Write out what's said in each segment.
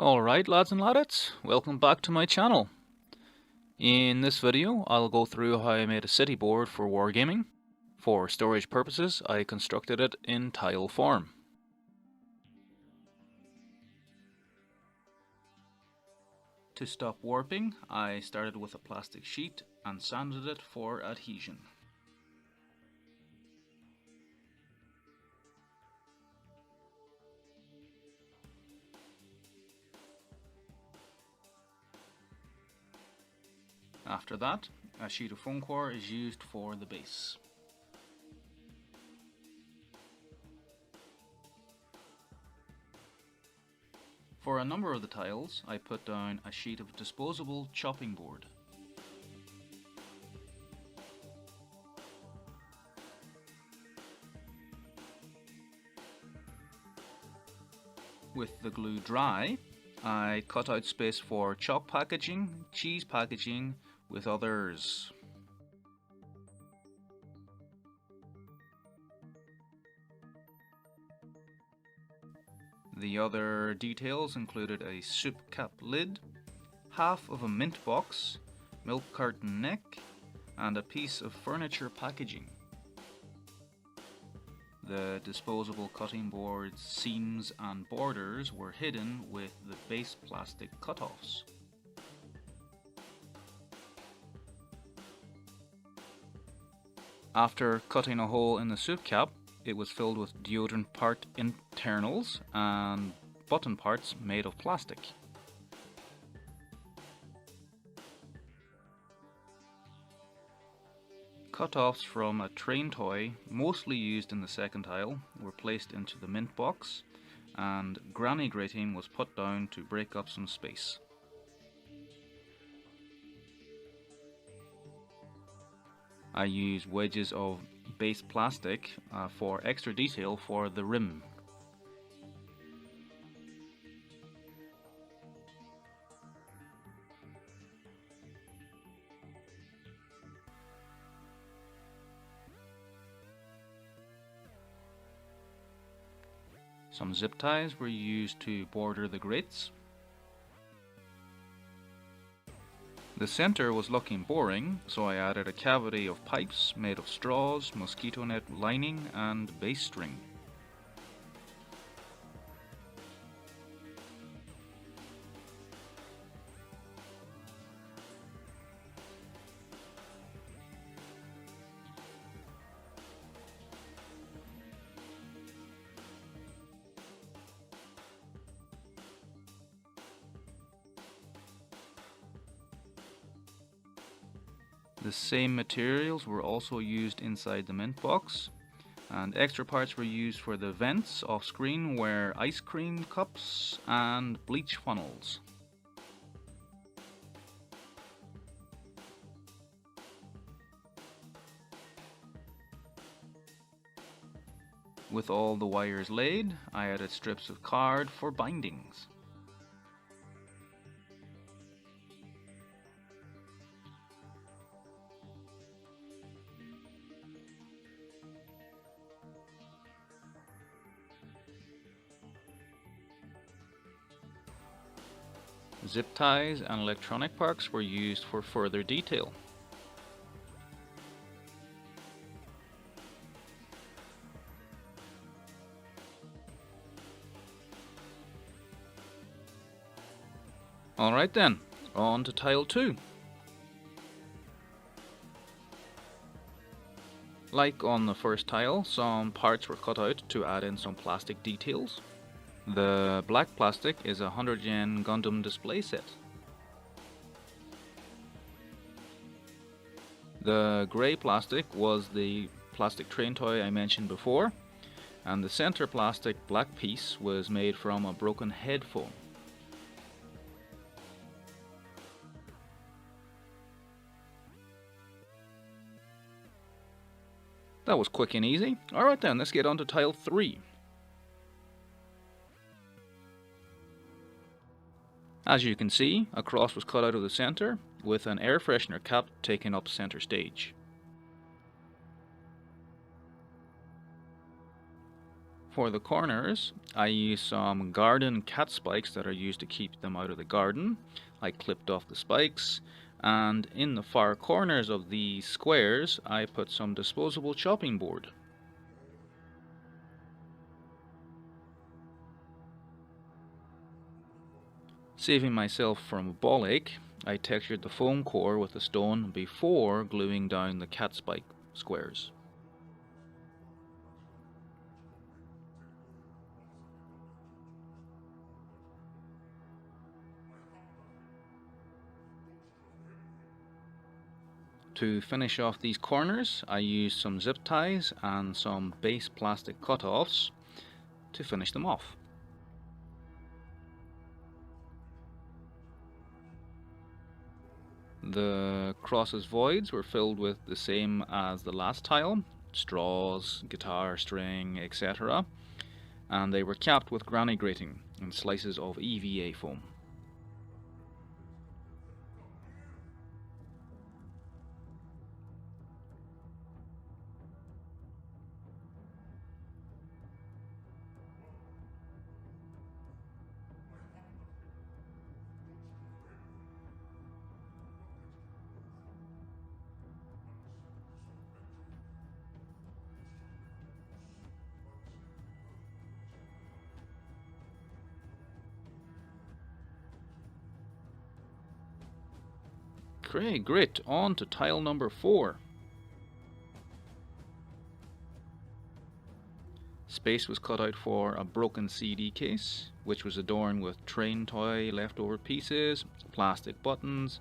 Alright lads and ladettes, welcome back to my channel. In this video I'll go through how I made a city board for Wargamming. For storage purposes I constructed it in tile form. To stop warping I started with a plastic sheet and sanded it for adhesion. After that, a sheet of foam core is used for the base. For a number of the tiles, I put down a sheet of disposable chopping board. With the glue dry, I cut out space for chalk packaging, cheese packaging, with others. The other details included a soup cap lid, half of a mint box, milk carton neck, and a piece of furniture packaging. The disposable cutting board's seams and borders were hidden with the base plastic cutoffs. After cutting a hole in the soup cap, it was filled with deodorant part internals and button parts made of plastic. Cut-offs from a train toy, mostly used in the second tile, were placed into the mint box, and granny grating was put down to break up some space. I use wedges of base plastic for extra detail for the rim. Some zip ties were used to border the grates. The center was looking boring, so I added a cavity of pipes made of straws, mosquito net lining, and base string. The same materials were also used inside the mint box, and extra parts were used for the vents off screen where ice cream cups and bleach funnels. With all the wires laid, I added strips of card for bindings. Zip ties and electronic parts were used for further detail. Alright then, on to tile 2. Like on the first tile, some parts were cut out to add in some plastic details. The black plastic is a 100 yen Gundam display set. The grey plastic was the plastic train toy I mentioned before, and the center plastic black piece was made from a broken headphone. That was quick and easy. Alright then, let's get on to tile 3. As you can see, a cross was cut out of the center, with an air freshener cap taking up center stage. For the corners, I used some garden cat spikes that are used to keep them out of the garden. I clipped off the spikes, and in the far corners of these squares I put some disposable chopping board. Saving myself from a ball ache, I textured the foam core with a stone before gluing down the cat spike squares. To finish off these corners, I used some zip ties and some base plastic cut-offs to finish them off. The crosses voids were filled with the same as the last tile, straws, guitar string, etc., and they were capped with granny grating and slices of EVA foam. Okay, great. On to tile number 4. Space was cut out for a broken CD case, which was adorned with train toy leftover pieces, plastic buttons,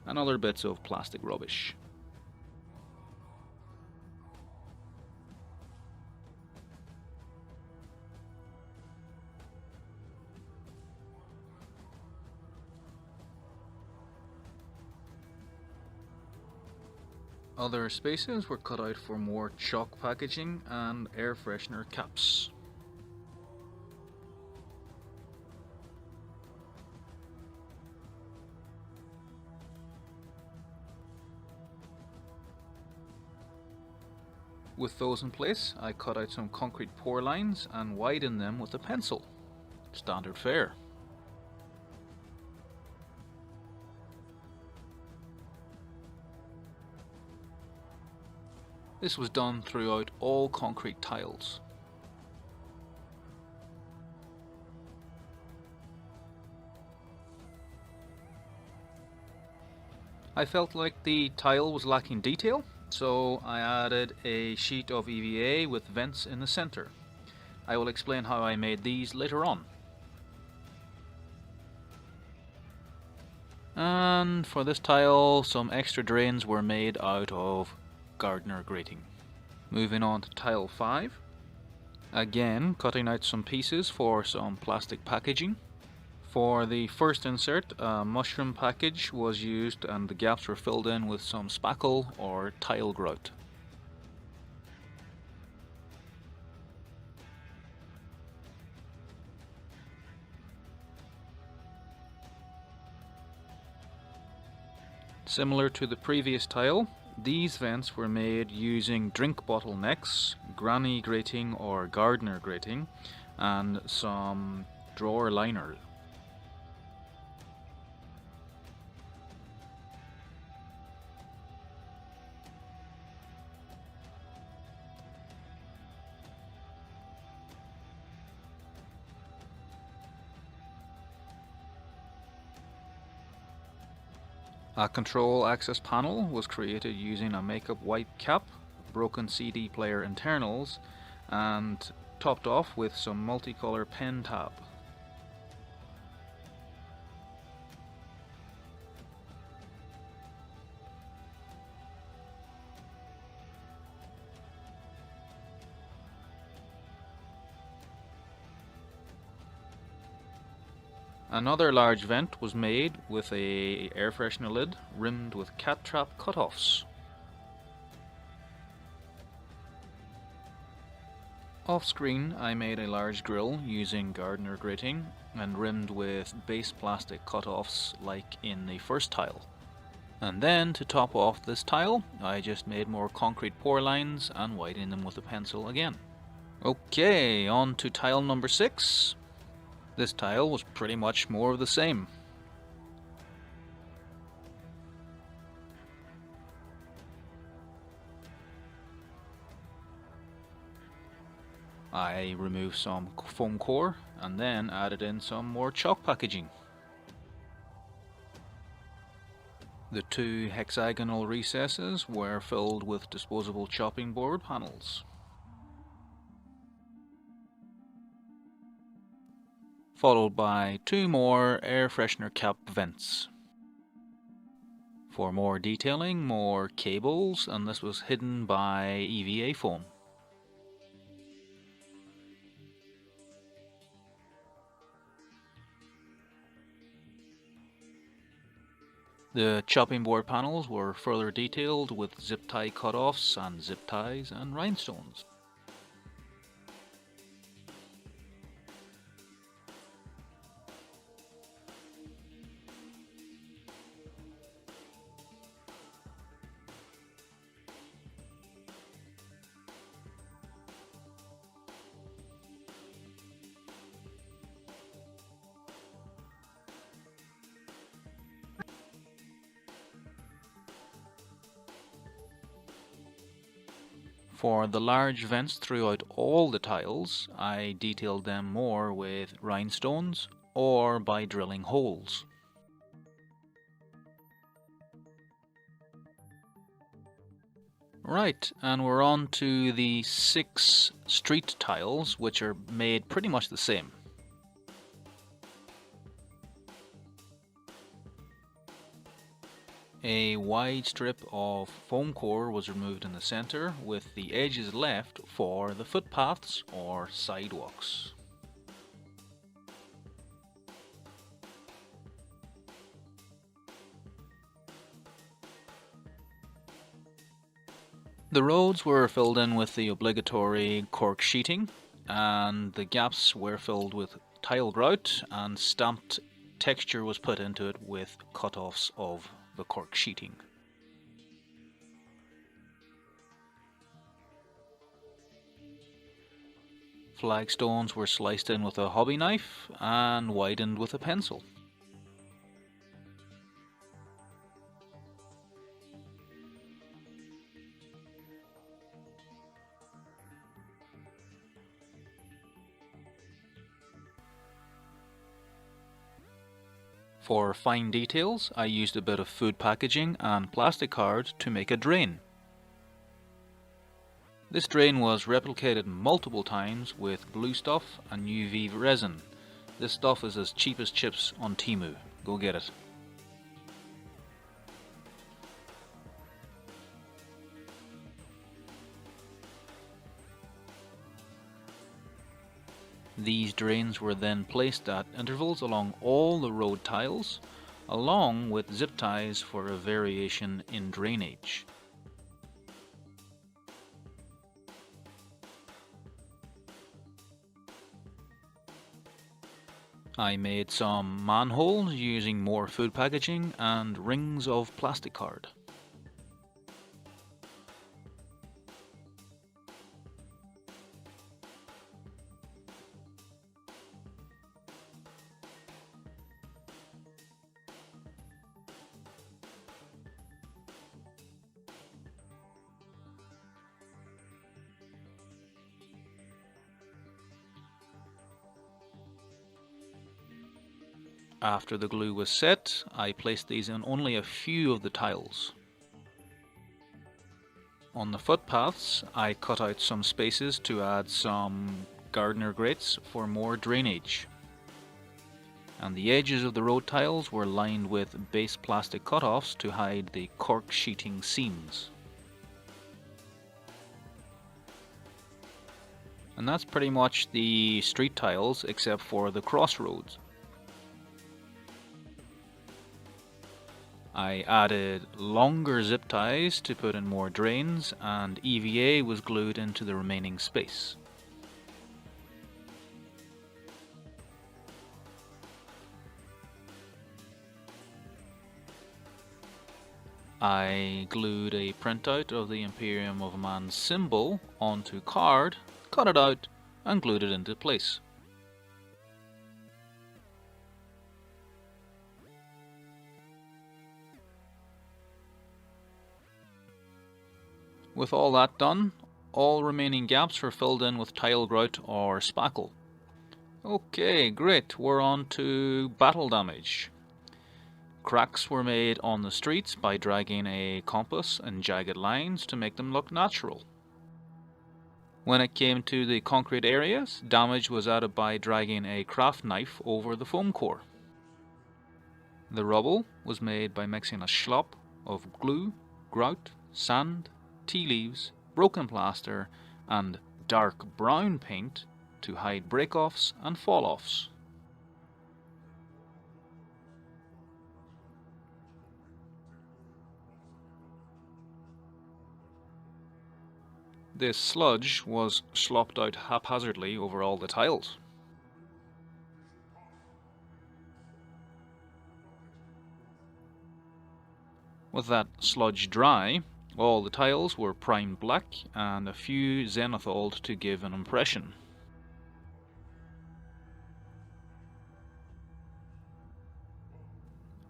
and other bits of plastic rubbish. Other spaces were cut out for more chalk packaging and air freshener caps. With those in place, I cut out some concrete pour lines and widened them with a pencil. Standard fare. This was done throughout all concrete tiles. I felt like the tile was lacking detail, so I added a sheet of EVA with vents in the center. I will explain how I made these later on. And for this tile, some extra drains were made out of gardener grating. Moving on to tile 5. Again, cutting out some pieces for some plastic packaging. For the first insert, a mushroom package was used and the gaps were filled in with some spackle or tile grout. Similar to the previous tile, these vents were made using drink bottle necks, granny grating or gardener grating, and some drawer liner. A control access panel was created using a makeup wipe cap, broken CD player internals, and topped off with some multicolor pen tab. Another large vent was made with a air freshener lid rimmed with cat trap cutoffs. Off screen I made a large grill using gardener grating and rimmed with base plastic cutoffs like in the first tile. And then to top off this tile I just made more concrete pour lines and widened them with a pencil again. Okay, on to tile number 6. This tile was pretty much more of the same. I removed some foam core and then added in some more chalk packaging. The 2 hexagonal recesses were filled with disposable chopping board panels, followed by 2 more air freshener cap vents. For more detailing, more cables, and this was hidden by EVA foam. The chopping board panels were further detailed with zip tie cutoffs and zip ties and rhinestones. For the large vents throughout all the tiles, I detailed them more with rhinestones or by drilling holes. Right, and we're on to the 6 street tiles, which are made pretty much the same. A wide strip of foam core was removed in the center, with the edges left for the footpaths or sidewalks. The roads were filled in with the obligatory cork sheeting, and the gaps were filled with tile grout, and stamped texture was put into it with cut-offs of the cork sheeting. Flagstones were sliced in with a hobby knife and widened with a pencil. For fine details, I used a bit of food packaging and plastic card to make a drain. This drain was replicated multiple times with blue stuff and UV resin. This stuff is as cheap as chips on Temu. Go get it. These drains were then placed at intervals along all the road tiles, along with zip ties for a variation in drainage. I made some manholes using more food packaging and rings of plastic card. After the glue was set, I placed these in only a few of the tiles. On the footpaths, I cut out some spaces to add some gardener grates for more drainage. And the edges of the road tiles were lined with base plastic cutoffs to hide the cork sheeting seams. And that's pretty much the street tiles except for the crossroads. I added longer zip ties to put in more drains, and EVA was glued into the remaining space. I glued a printout of the Imperium of Man symbol onto card cut it out and glued it into place. With all that done, all remaining gaps were filled in with tile grout or spackle. Okay, great, we're on to battle damage. Cracks were made on the streets by dragging a compass and jagged lines to make them look natural. When it came to the concrete areas, damage was added by dragging a craft knife over the foam core. The rubble was made by mixing a slop of glue, grout, sand, tea leaves, broken plaster and dark brown paint to hide break-offs and fall-offs. This sludge was slopped out haphazardly over all the tiles. With that sludge dry, all the tiles were primed black and a few zenithalled to give an impression.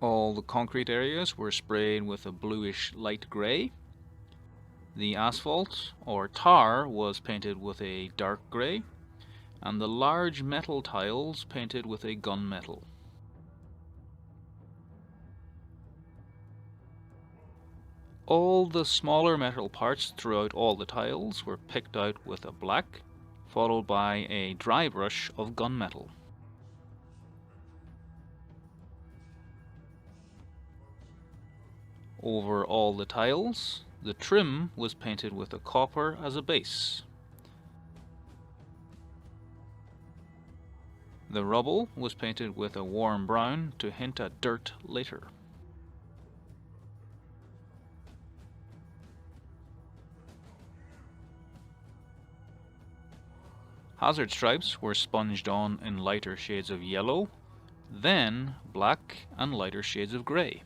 All the concrete areas were sprayed with a bluish light grey. The asphalt or tar was painted with a dark grey, and the large metal tiles painted with a gunmetal. All the smaller metal parts throughout all the tiles were picked out with a black, followed by a dry brush of gunmetal. Over all the tiles, the trim was painted with a copper as a base. The rubble was painted with a warm brown to hint at dirt later. Hazard stripes were sponged on in lighter shades of yellow, then black and lighter shades of grey.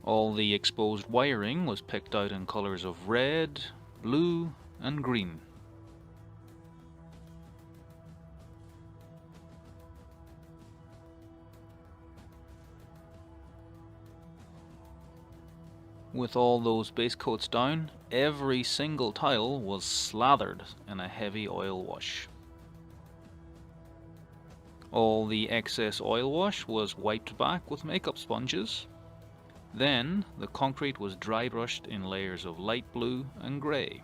All the exposed wiring was picked out in colours of red, blue and green. With all those base coats down, every single tile was slathered in a heavy oil wash. All the excess oil wash was wiped back with makeup sponges. Then the concrete was dry brushed in layers of light blue and grey.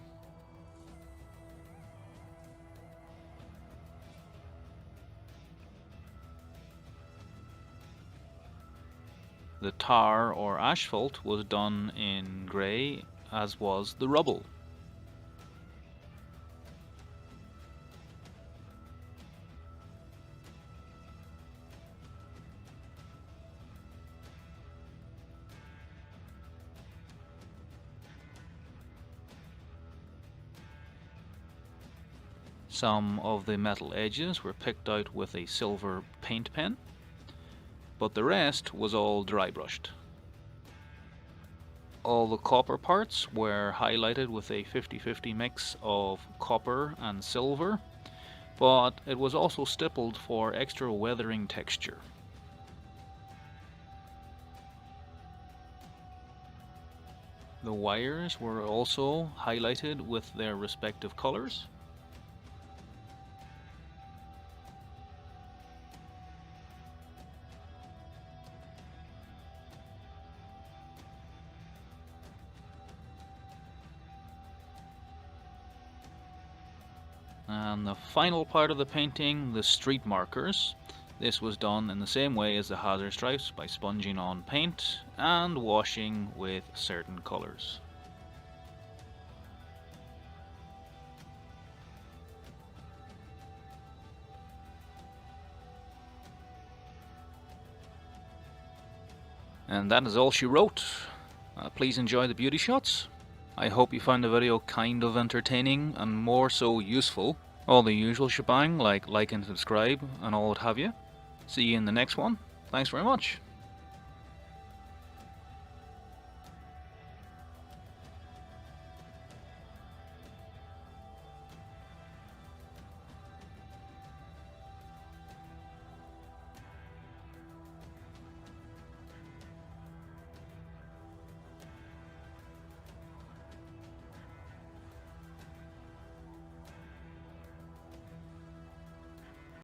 The tar or asphalt was done in grey, as was the rubble. Some of the metal edges were picked out with a silver paint pen, but the rest was all dry brushed. All the copper parts were highlighted with a 50-50 mix of copper and silver, but it was also stippled for extra weathering texture. The wires were also highlighted with their respective colours. And the final part of the painting, the street markers. This was done in the same way as the hazard stripes, by sponging on paint and washing with certain colours. And that is all she wrote. Please enjoy the beauty shots. I hope you found the video kind of entertaining and more so useful. All the usual shebang like and subscribe and all what have you. See you in the next one. Thanks very much.